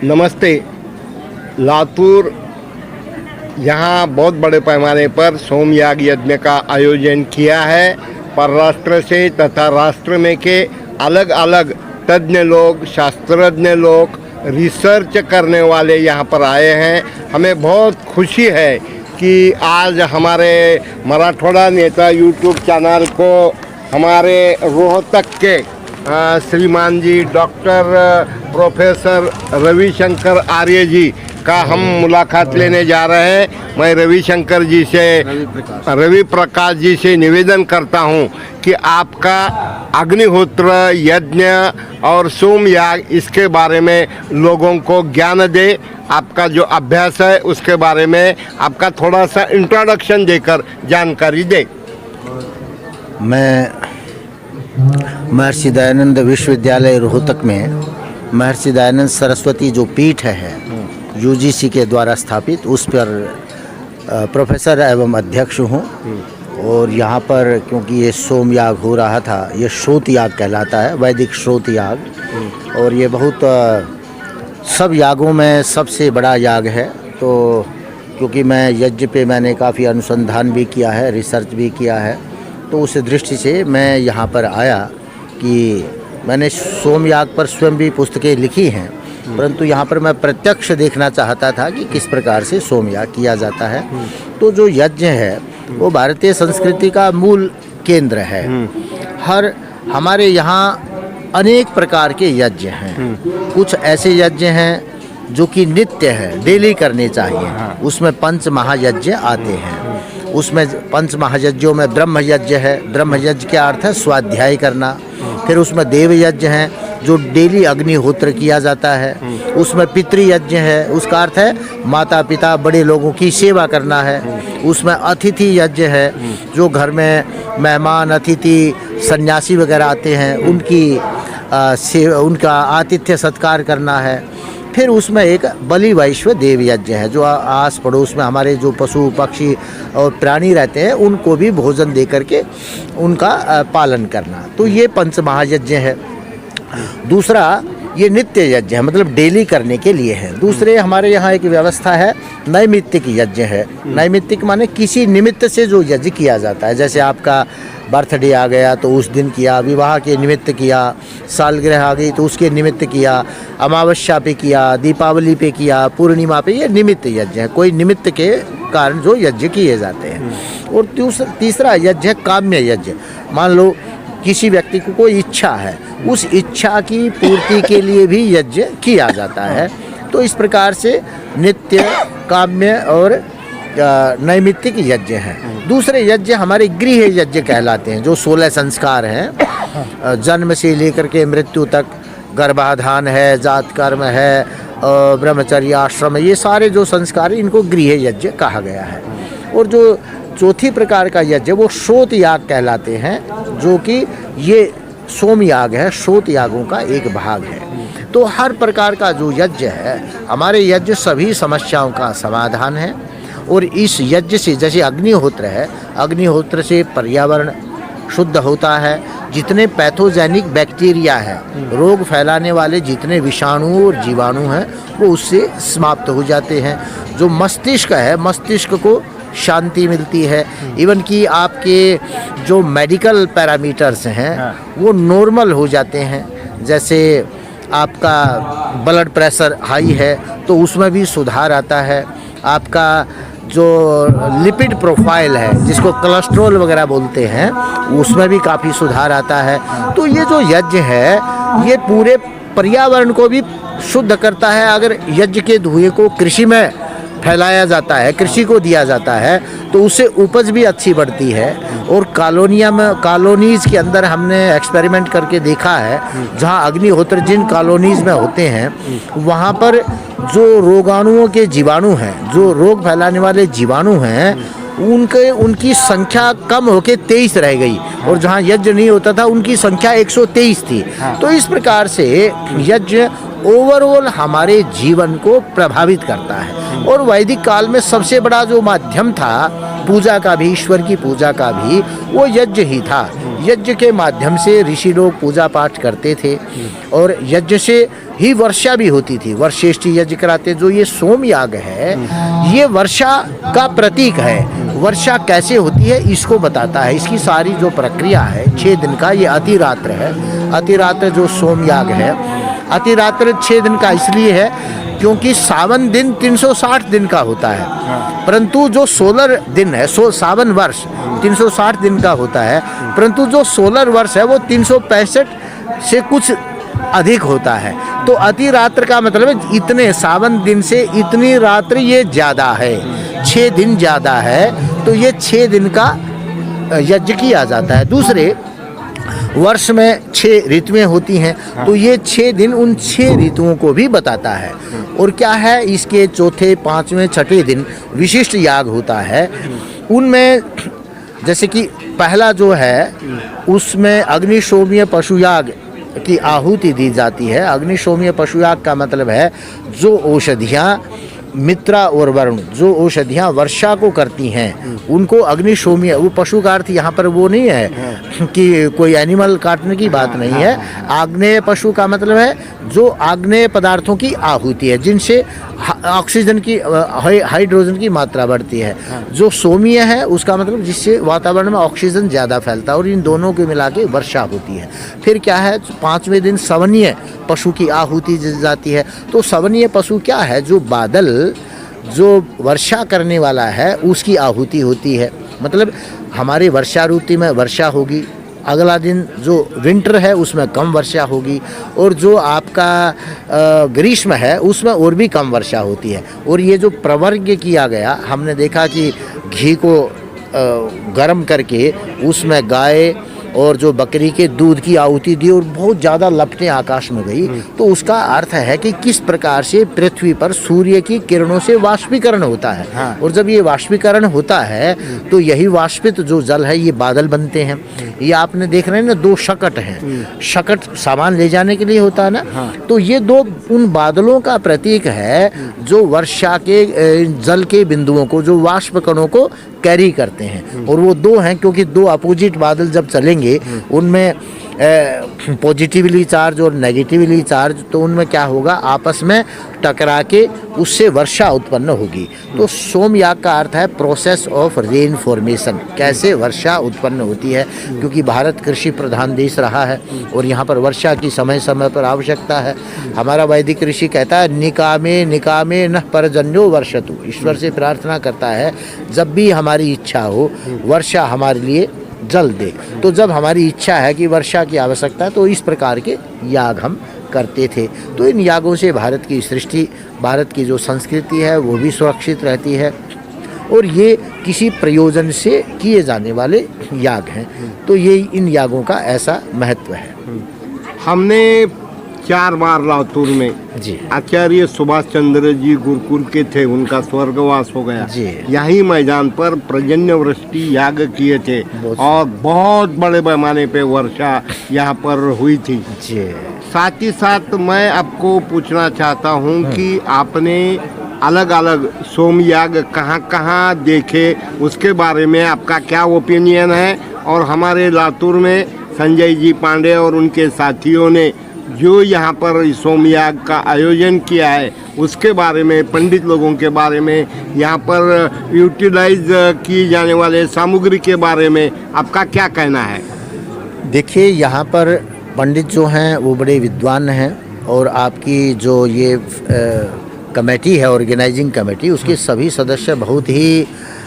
नमस्ते। लातूर यहाँ बहुत बड़े पैमाने पर सोमयाग यज्ञ का आयोजन किया है। परराष्ट्र से तथा राष्ट्र में के अलग अलग तज्ञ लोग, शास्त्रज्ञ लोग, रिसर्च करने वाले यहाँ पर आए हैं। हमें बहुत खुशी है कि आज हमारे मराठवाड़ा नेता यूट्यूब चैनल को हमारे रोहतक के श्रीमान जी डॉक्टर प्रोफेसर रविशंकर आर्य जी का हम मुलाकात लेने जा रहे हैं। मैं रविशंकर जी से रवि प्रकाश जी से निवेदन करता हूं कि आपका अग्निहोत्र यज्ञ और सोमयाग इसके बारे में लोगों को ज्ञान दे। आपका जो अभ्यास है उसके बारे में आपका थोड़ा सा इंट्रोडक्शन देकर जानकारी दे। मैं महर्षि दयानंद विश्वविद्यालय रोहतक में महर्षि दयानंद सरस्वती जो पीठ है यूजीसी के द्वारा स्थापित, उस पर प्रोफेसर एवं अध्यक्ष हूँ। और यहाँ पर क्योंकि ये सोमयाग हो रहा था, ये श्रोत याग कहलाता है, वैदिक श्रोत याग। और ये बहुत सब यागों में सबसे बड़ा याग है। तो क्योंकि मैं यज्ञ पे मैंने काफ़ी अनुसंधान भी किया है, रिसर्च भी किया है, तो उस दृष्टि से मैं यहाँ पर आया कि मैंने सोमयाग पर स्वयं भी पुस्तकें लिखी हैं, परंतु यहाँ पर मैं प्रत्यक्ष देखना चाहता था कि किस प्रकार से सोमयाग किया जाता है। तो जो यज्ञ है वो भारतीय संस्कृति का मूल केंद्र है। हमारे यहाँ अनेक प्रकार के यज्ञ हैं। कुछ ऐसे यज्ञ हैं जो कि नित्य है, डेली करने चाहिए। उसमें पंच महायज्ञ आते हैं। उसमें पंच महायज्ञों में ब्रह्म यज्ञ है। ब्रह्म यज्ञ का अर्थ है स्वाध्याय करना। फिर उसमें देव यज्ञ है जो डेली अग्निहोत्र किया जाता है। उसमें पितृ यज्ञ है, उसका अर्थ है माता पिता बड़े लोगों की सेवा करना है। उसमें अतिथि यज्ञ है जो घर में मेहमान अतिथि सन्यासी वगैरह आते हैं उनका आतिथ्य सत्कार करना है। फिर उसमें एक बलि वैश्व देव यज्ञ है जो आस पड़ोस में हमारे जो पशु पक्षी और प्राणी रहते हैं उनको भी भोजन दे करके उनका पालन करना। तो ये पंच महायज्ञ है। दूसरा ये नित्य यज्ञ है, मतलब डेली करने के लिए है। दूसरे हमारे यहाँ एक व्यवस्था है नैमित्तिक यज्ञ है। नैमित्तिक माने किसी निमित्त से जो यज्ञ किया जाता है। जैसे आपका बर्थडे आ गया तो उस दिन किया, विवाह के निमित्त किया, सालगिरह आ गई तो उसके निमित्त किया, अमावस्या पे किया, दीपावली पे किया, पूर्णिमा पे, ये निमित्त यज्ञ है। कोई निमित्त के कारण जो यज्ञ किए जाते हैं। और तीसरा यज्ञ है काम्य यज्ञ। मान लो किसी व्यक्ति को कोई इच्छा है, उस इच्छा की पूर्ति के लिए भी यज्ञ किया जाता है। तो इस प्रकार से नित्य, काम्य और नैमित्तिक यज्ञ हैं। दूसरे यज्ञ हमारे गृह यज्ञ कहलाते हैं जो 16 संस्कार हैं। जन्म से लेकर के मृत्यु तक, गर्भाधान है, जात कर्म है, ब्रह्मचर्य आश्रम है, ये सारे जो संस्कार हैं इनको गृह यज्ञ कहा गया है। और जो चौथी प्रकार का यज्ञ वो श्रोत याग कहलाते हैं, जो कि ये सोमयाग है, श्रोत यागों का एक भाग है। तो हर प्रकार का जो यज्ञ है, हमारे यज्ञ सभी समस्याओं का समाधान है। और इस यज्ञ से, जैसे अग्निहोत्र है, अग्निहोत्र से पर्यावरण शुद्ध होता है। जितने पैथोजेनिक बैक्टीरिया है, रोग फैलाने वाले जितने विषाणु और जीवाणु हैं, वो उससे समाप्त हो जाते हैं। जो मस्तिष्क है, मस्तिष्क को शांति मिलती है। इवन कि आपके जो मेडिकल पैरामीटर्स हैं वो नॉर्मल हो जाते हैं। जैसे आपका ब्लड प्रेशर हाई है तो उसमें भी सुधार आता है। आपका जो लिपिड प्रोफाइल है, जिसको कोलेस्ट्रॉल वगैरह बोलते हैं, उसमें भी काफ़ी सुधार आता है। तो ये जो यज्ञ है ये पूरे पर्यावरण को भी शुद्ध करता है। अगर यज्ञ के धुएं को कृषि में फैलाया जाता है, कृषि को दिया जाता है, तो उससे उपज भी अच्छी बढ़ती है। और कॉलोनीज़ के अंदर हमने एक्सपेरिमेंट करके देखा है, जहाँ अग्निहोत्र जिन कॉलोनीज़ में होते हैं वहाँ पर जो रोगाणुओं के जीवाणु हैं, जो रोग फैलाने वाले जीवाणु हैं, उनकी संख्या कम होकर 23 रह गई। और जहाँ यज्ञ नहीं होता था उनकी संख्या 123 थी। तो इस प्रकार से यज्ञ ओवरऑल हमारे जीवन को प्रभावित करता है। और वैदिक काल में सबसे बड़ा जो माध्यम था पूजा का भी, ईश्वर की पूजा का भी वो यज्ञ ही था। यज्ञ के माध्यम से ऋषि लोग पूजा पाठ करते थे और यज्ञ से ही वर्षा भी होती थी। वर्षेष्टि यज्ञ कराते। जो ये सोम याग है ये वर्षा का प्रतीक है। वर्षा कैसे होती है इसको बताता है। इसकी सारी जो प्रक्रिया है 6 दिन का, ये अतिरात्र है। अतिरात्र जो सोम याग है, अतिरात्र 6 दिन का इसलिए है क्योंकि सावन दिन 360 दिन का होता है, परंतु जो सोलर दिन है, सावन वर्ष 360 दिन का होता है, परंतु जो सोलर वर्ष है वो 365 से कुछ अधिक होता है। तो अतिरात्र का मतलब है इतने सावन दिन से इतनी रात्र ये ज़्यादा है, 6 दिन ज़्यादा है, तो ये 6 दिन का यज्ञ किया जाता है। दूसरे वर्ष में 6 ऋतुएं होती हैं, तो ये 6 दिन उन 6 ऋतुओं को भी बताता है। और क्या है, इसके चौथे, 5वें, 6ठे दिन विशिष्ट याग होता है। उनमें जैसे कि पहला जो है उसमें अग्निशोमीय पशु याग की आहुति दी जाती है। अग्निशोमीय पशु याग का मतलब है जो औषधियाँ मित्रा और वरुण, जो औषधियाँ वर्षा को करती हैं उनको अग्निशोमीय, वो पशु का अर्थ यहाँ पर वो नहीं है कि कोई एनिमल काटने की बात नहीं है। आग्नेय पशु का मतलब है जो आग्नेय पदार्थों की आहुति है जिनसे ऑक्सीजन की, हाइड्रोजन की मात्रा बढ़ती है। जो सोमीय है उसका मतलब जिससे वातावरण में ऑक्सीजन ज़्यादा फैलता है, और इन दोनों के मिला के वर्षा होती है। फिर क्या है, 5वें दिन सवनीय पशु की आहुति जाती है। तो सवनीय पशु क्या है, जो बादल, जो वर्षा करने वाला है उसकी आहुति होती है। मतलब हमारे वर्षा ऋतु में वर्षा होगी, अगला दिन जो विंटर है उसमें कम वर्षा होगी, और जो आपका ग्रीष्म है उसमें और भी कम वर्षा होती है। और ये जो प्रवर्ग किया गया, हमने देखा कि घी को गर्म करके उसमें गाय और जो बकरी के दूध की आहुति दी और बहुत ज़्यादा लपटें आकाश में गई, तो उसका अर्थ है कि किस प्रकार से पृथ्वी पर सूर्य की किरणों से वाष्पीकरण होता है। और जब ये वाष्पीकरण होता है तो यही वाष्पित जो जल है ये बादल बनते हैं। ये आपने देख रहे हैं ना, 2 शकट हैं। शकट सामान ले जाने के लिए होता है ना, तो ये 2 उन बादलों का प्रतीक है जो वर्षा के जल के बिंदुओं को, जो वाष्प कणों को कैरी करते हैं। और वो 2 हैं क्योंकि 2 अपोजिट बादल जब चलेंगे उनमें पॉजिटिवली चार्ज और नेगेटिवली चार्ज, तो उनमें क्या होगा, आपस में टकरा के उससे वर्षा उत्पन्न होगी। तो सोम याग का अर्थ है प्रोसेस ऑफ रेन फॉर्मेशन, कैसे वर्षा उत्पन्न होती है। क्योंकि भारत कृषि प्रधान देश रहा है और यहाँ पर वर्षा की समय समय पर आवश्यकता है। हमारा वैदिक ऋषि कहता है निकामे निकामे न परजन्यो वर्षतु, ईश्वर से प्रार्थना करता है जब भी हमारी इच्छा हो वर्षा हमारे लिए जल दे। तो जब हमारी इच्छा है कि वर्षा की आवश्यकता है तो इस प्रकार के याग हम करते थे। तो इन यागों से भारत की सृष्टि, भारत की जो संस्कृति है वो भी सुरक्षित रहती है, और ये किसी प्रयोजन से किए जाने वाले याग हैं। तो ये इन यागों का ऐसा महत्व है। हमने 4 बार लातूर में जी आचार्य सुभाष चंद्र जी गुरुकुल के थे, उनका स्वर्गवास हो गया। जी। यही मैदान पर पर्जन्य वृष्टि याग किए थे और बहुत बड़े पैमाने पे वर्षा यहाँ पर हुई थी। जी। साथ ही साथ मैं आपको पूछना चाहता हूँ कि आपने अलग अलग सोम याग कहाँ कहाँ देखे, उसके बारे में आपका क्या ओपिनियन है। और हमारे लातूर में संजय जी पांडे और उनके साथियों ने जो यहाँ पर सोम याग का आयोजन किया है उसके बारे में, पंडित लोगों के बारे में, यहाँ पर यूटिलाइज की जाने वाले सामग्री के बारे में आपका क्या कहना है। देखिए, यहाँ पर पंडित जो हैं वो बड़े विद्वान हैं, और आपकी जो ये कमेटी है, ऑर्गेनाइजिंग कमेटी, उसके सभी सदस्य बहुत ही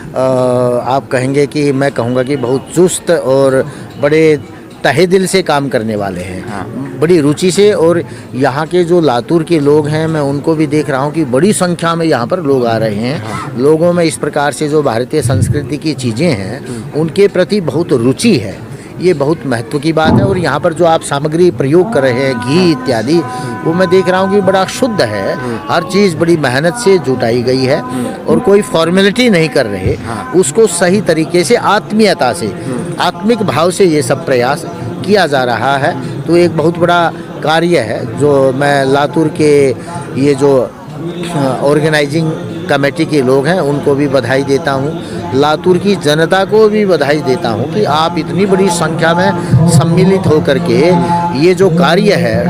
आप कहेंगे कि, मैं कहूँगा कि बहुत चुस्त और बड़े तहे दिल से काम करने वाले हैं। बड़ी रुचि से। और यहाँ के जो लातूर के लोग हैं, मैं उनको भी देख रहा हूँ कि बड़ी संख्या में यहाँ पर लोग आ रहे हैं। लोगों में इस प्रकार से जो भारतीय संस्कृति की चीज़ें हैं उनके प्रति बहुत रुचि है। ये बहुत महत्व की बात है। और यहाँ पर जो आप सामग्री प्रयोग कर रहे हैं, घी इत्यादि, वो मैं देख रहा हूँ कि बड़ा शुद्ध है। हर चीज़ बड़ी मेहनत से जुटाई गई है और कोई फॉर्मेलिटी नहीं कर रहे, उसको सही तरीके से आत्मीयता से, आत्मिक भाव से ये सब प्रयास किया जा रहा है। तो एक बहुत बड़ा कार्य है जो मैं लातूर के ये जो ऑर्गेनाइजिंग कमेटी के लोग हैं उनको भी बधाई देता हूँ। लातूर की जनता को भी बधाई देता हूँ कि आप इतनी बड़ी संख्या में सम्मिलित होकर के ये जो कार्य है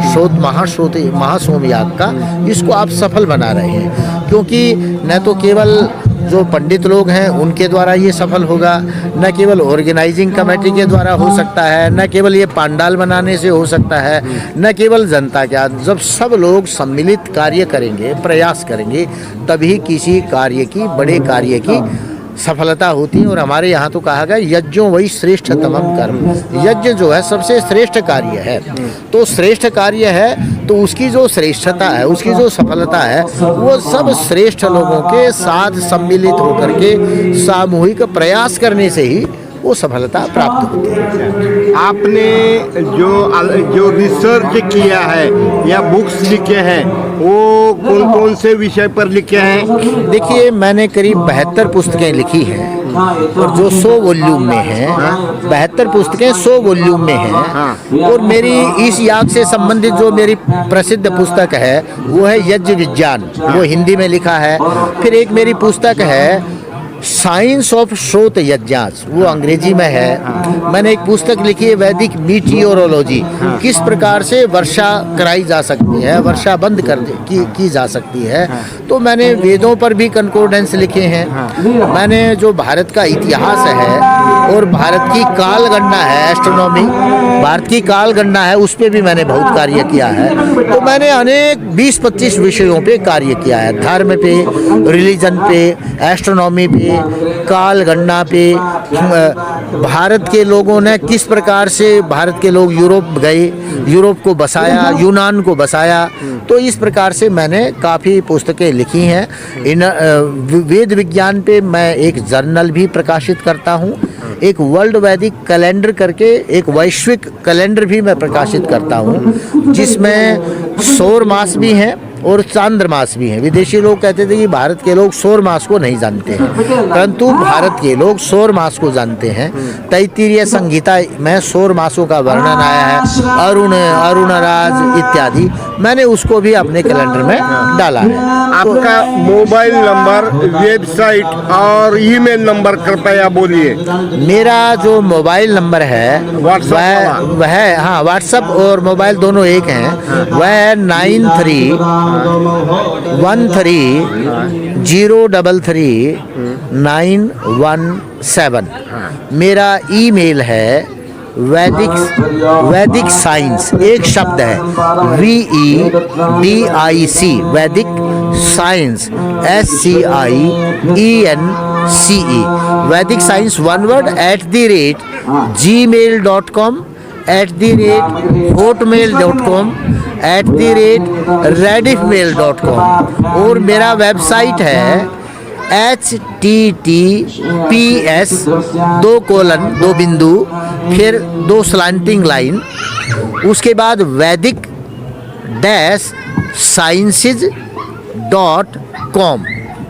महासोम याग का, इसको आप सफल बना रहे हैं। क्योंकि न तो केवल जो पंडित लोग हैं उनके द्वारा ये सफल होगा, न केवल ऑर्गेनाइजिंग कमेटी के द्वारा हो सकता है, न केवल ये पंडाल बनाने से हो सकता है, न केवल जनता के। जब सब लोग सम्मिलित कार्य करेंगे, प्रयास करेंगे, तभी किसी कार्य की, बड़े कार्य की सफलता होती है। और हमारे यहाँ तो कहा गया यज्ञों वही श्रेष्ठतमम कर्म, यज्ञ जो है सबसे श्रेष्ठ कार्य है। तो श्रेष्ठ कार्य है तो उसकी जो श्रेष्ठता है, उसकी जो सफलता है, वो सब श्रेष्ठ लोगों के साथ सम्मिलित होकर के सामूहिक प्रयास करने से ही वो सफलता प्राप्त होती है। आपने जो रिसर्च किया है या बुक्स लिखे हैं, वो कौन कौन से विषय पर लिखे हैं? देखिए, मैंने करीब 72 पुस्तकें लिखी हैं और जो 100 वॉल्यूम में हैं, 72 पुस्तकें 100 वॉल्यूम में हैं। और मेरी इस याग से संबंधित जो मेरी प्रसिद्ध पुस्तक है वो है यज्ञ विज्ञान, वो हिंदी में लिखा है। फिर एक मेरी पुस्तक है साइंस ऑफ श्रोत यज्ञास, वो अंग्रेजी में है। मैंने एक पुस्तक लिखी है वैदिक मीटियोरोलॉजी, किस प्रकार से वर्षा कराई जा सकती है, वर्षा बंद की जा सकती है। तो मैंने वेदों पर भी कंकोर्डेंस लिखे हैं। मैंने जो भारत का इतिहास है और भारत की काल गणना है, एस्ट्रोनॉमी, भारत की काल गणना है, उस पर भी मैंने बहुत कार्य किया है। तो मैंने अनेक 20-25 विषयों पे कार्य किया है, धर्म पे, रिलीजन पे, एस्ट्रोनॉमी पे, काल गणना पे। भारत के लोगों ने किस प्रकार से, भारत के लोग यूरोप गए, यूरोप को बसाया, यूनान को बसाया। तो इस प्रकार से मैंने काफ़ी पुस्तकें लिखी हैं। इन वेद विज्ञान पे मैं एक जर्नल भी प्रकाशित करता हूँ। एक वर्ल्ड वैदिक कैलेंडर करके एक वैश्विक कैलेंडर भी मैं प्रकाशित करता हूँ, जिसमें सौर मास भी हैं और चांद्र मास भी हैं। विदेशी लोग कहते थे कि भारत के लोग सौर मास को नहीं जानते हैं, परंतु भारत के लोग सौर मास को जानते हैं। तैत्तिरीय संहिता में सौर मासों का वर्णन आया है, अरुणराज इत्यादि, मैंने उसको भी अपने कैलेंडर में डाला है। आपका मोबाइल नंबर, वेबसाइट और ईमेल नंबर कृपया बोलिए। मेरा जो मोबाइल नंबर है वह है, हाँ, व्हाट्सएप और मोबाइल दोनों एक हैं। वह है 93133917। मेरा ईमेल है वैदिक साइंस, एक शब्द है, VEDIC, वैदिक साइंस, SCIENCE, वैदिक science one word @gmail.com, @hotmail.com, @rediffmail.com। और मेरा वेबसाइट है HTTPS: फिर 2 स्लैंटिंग लाइन, उसके बाद vedic-sciences.com,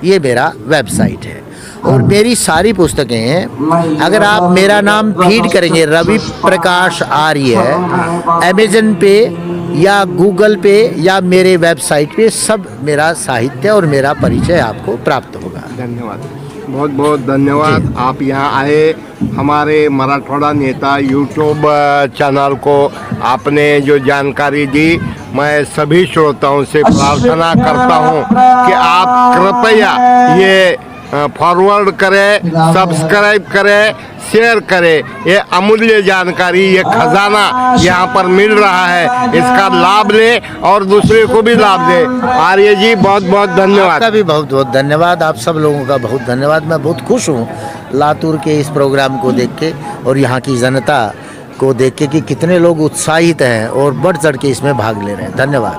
ये मेरा वेबसाइट है। और मेरी सारी पुस्तकें, अगर आप मेरा नाम फीड करेंगे रवि प्रकाश आर्य, अमेजन पे या गूगल पे या मेरे वेबसाइट पे सब मेरा साहित्य और मेरा परिचय आपको प्राप्त होगा। धन्यवाद, बहुत बहुत धन्यवाद। आप यहाँ आए, हमारे मराठवाड़ा नेता यूट्यूब चैनल को आपने जो जानकारी दी, मैं सभी श्रोताओं से प्रार्थना करता हूँ कि आप कृपया ये फॉरवर्ड करें, सब्सक्राइब करें, शेयर करें। ये अमूल्य जानकारी, ये खजाना यहाँ पर मिल रहा है, इसका लाभ लें और दूसरे को भी लाभ दें। आर्य जी, बहुत बहुत धन्यवाद। आपका भी बहुत बहुत धन्यवाद, आप सब लोगों का बहुत धन्यवाद। मैं बहुत खुश हूँ लातूर के इस प्रोग्राम को देख के और यहाँ की जनता को देख के कि कितने लोग उत्साहित हैं और बढ़ चढ़ के इसमें भाग ले रहे हैं। धन्यवाद।